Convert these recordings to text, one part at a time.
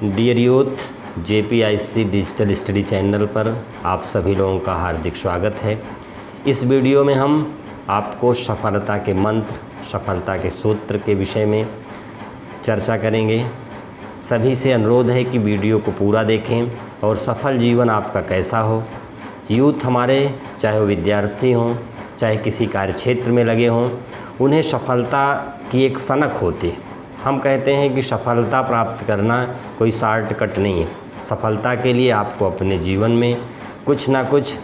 Dear youth, JPIC digital study channel पर आप सभी लोगों का हार्दिक स्वागत है। इस वीडियो में हम आपको सफलता के मंत्र, सफलता के सूत्र के विषय में चर्चा करेंगे। सभी से अनुरोध है कि वीडियो को पूरा देखें और सफल जीवन आपका कैसा हो। यूथ हमारे, चाहे वो विद्यार्थी हों, चाहे किसी कार्य क्षेत्र में लगे हों, उन्हें सफलता की एक सनक होती है। हम कहते हैं कि सफलता प्राप्त करना कोई शॉर्टकट नहीं है। सफलता के लिए आपको अपने जीवन में कुछ ना कुछ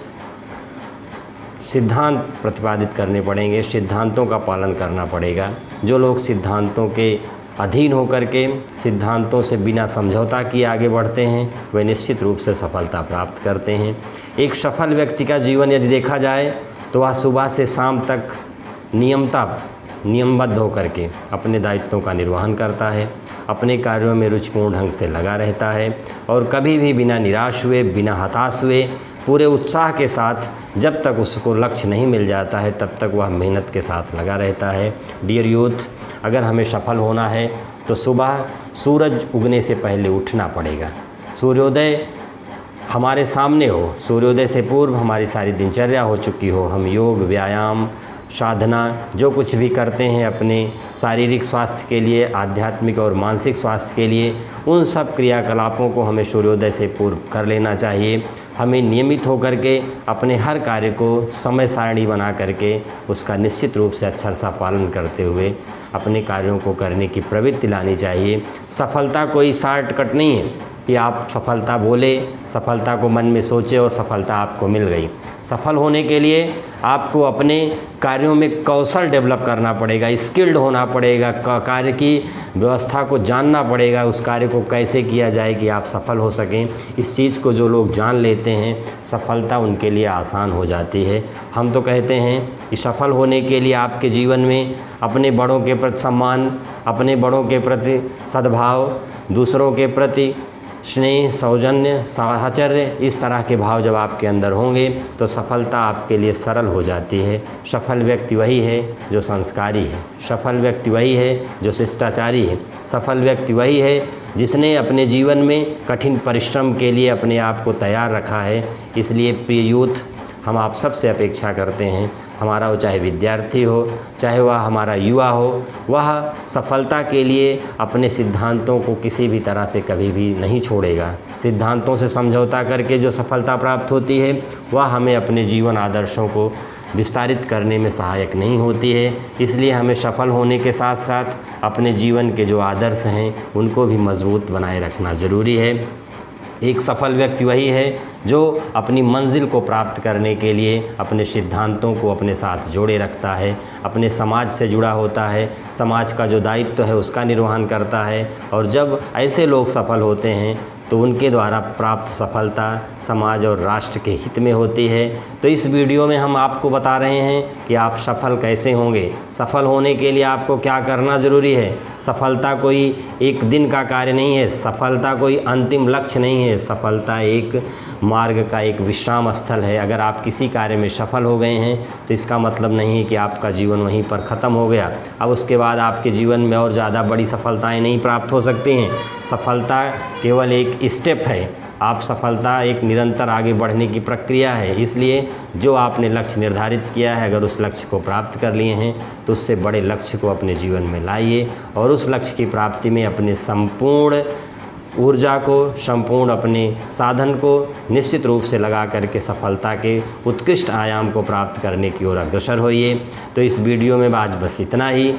सिद्धांत प्रतिपादित करने पड़ेंगे, सिद्धांतों का पालन करना पड़ेगा। जो लोग सिद्धांतों के अधीन होकर के सिद्धांतों से बिना समझौता किए आगे बढ़ते हैं, वे निश्चित रूप से सफलता प्राप्त करते हैं। एक सफल व्यक्ति का जीवन यदि देखा जाए तो वह सुबह से शाम तक नियमबद्ध होकर के अपने दायित्वों का निर्वहन करता है, अपने कार्यों में रुचिपूर्ण ढंग से लगा रहता है और कभी भी बिना निराश हुए, बिना हताश हुए, पूरे उत्साह के साथ जब तक उसको लक्ष्य नहीं मिल जाता है तब तक वह मेहनत के साथ लगा रहता है। डियर यूथ, अगर हमें सफल होना है तो सुबह सूरज उगने से पहले उठना पड़ेगा। सूर्योदय हमारे सामने हो, सूर्योदय से पूर्व हमारी सारी दिनचर्या हो चुकी हो, हम योग, व्यायाम, साधना जो कुछ भी करते हैं अपने शारीरिक स्वास्थ्य के लिए, आध्यात्मिक और मानसिक स्वास्थ्य के लिए, उन सब क्रियाकलापों को हमें सूर्योदय से पूर्व कर लेना चाहिए। हमें नियमित होकर के अपने हर कार्य को समय सारणी बना करके उसका निश्चित रूप से अक्षर सा पालन करते हुए अपने कार्यों को करने की प्रवृत्ति लानी चाहिए। सफलता कोई शॉर्टकट नहीं है कि आप सफलता बोले, सफलता को मन में सोचे और सफलता आपको मिल गई। सफल होने के लिए आपको अपने कार्यों में कौशल डेवलप करना पड़ेगा, स्किल्ड होना पड़ेगा, कार्य की व्यवस्था को जानना पड़ेगा, उस कार्य को कैसे किया जाए कि आप सफल हो सकें। इस चीज़ को जो लोग जान लेते हैं, सफलता उनके लिए आसान हो जाती है। हम तो कहते हैं कि सफल होने के लिए आपके जीवन में अपने बड़ों के प्रति सम्मान, अपने बड़ों के प्रति सद्भाव, दूसरों के प्रति स्नेह, सौजन्य, साहचर्य, इस तरह के भाव जब आपके अंदर होंगे तो सफलता आपके लिए सरल हो जाती है। सफल व्यक्ति वही है जो संस्कारी है, सफल व्यक्ति वही है जो शिष्टाचारी है, सफल व्यक्ति वही है जिसने अपने जीवन में कठिन परिश्रम के लिए अपने आप को तैयार रखा है। इसलिए प्रिय यूथ, हम आप सबसे अपेक्षा करते हैं, हमारा वो चाहे विद्यार्थी हो, चाहे वह हमारा युवा हो, वह सफलता के लिए अपने सिद्धांतों को किसी भी तरह से कभी भी नहीं छोड़ेगा। सिद्धांतों से समझौता करके जो सफलता प्राप्त होती है वह हमें अपने जीवन आदर्शों को विस्तारित करने में सहायक नहीं होती है। इसलिए हमें सफल होने के साथ साथ अपने जीवन के जो आदर्श हैं उनको भी मजबूत बनाए रखना ज़रूरी है। एक सफल व्यक्ति वही है जो अपनी मंजिल को प्राप्त करने के लिए अपने सिद्धांतों को अपने साथ जोड़े रखता है, अपने समाज से जुड़ा होता है, समाज का जो दायित्व है उसका निर्वहन करता है। और जब ऐसे लोग सफल होते हैं तो उनके द्वारा प्राप्त सफलता समाज और राष्ट्र के हित में होती है। तो इस वीडियो में हम आपको बता रहे हैं कि आप सफल कैसे होंगे, सफल होने के लिए आपको क्या करना ज़रूरी है। सफलता कोई एक दिन का कार्य नहीं है, सफलता कोई अंतिम लक्ष्य नहीं है, सफलता एक मार्ग का एक विश्राम स्थल है। अगर आप किसी कार्य में सफल हो गए हैं तो इसका मतलब नहीं है कि आपका जीवन वहीं पर ख़त्म हो गया। अब उसके बाद आपके जीवन में और ज़्यादा बड़ी सफलताएं नहीं प्राप्त हो सकती हैं। सफलता केवल एक स्टेप है, आप सफलता एक निरंतर आगे बढ़ने की प्रक्रिया है। इसलिए जो आपने लक्ष्य निर्धारित किया है, अगर उस लक्ष्य को प्राप्त कर लिए हैं तो उससे बड़े लक्ष्य को अपने जीवन में लाइए और उस लक्ष्य की प्राप्ति में अपने संपूर्ण ऊर्जा को, संपूर्ण अपने साधन को निश्चित रूप से लगा करके सफलता के उत्कृष्ट आयाम को प्राप्त करने की ओर अग्रसर होइए। तो इस वीडियो में आज बस इतना ही।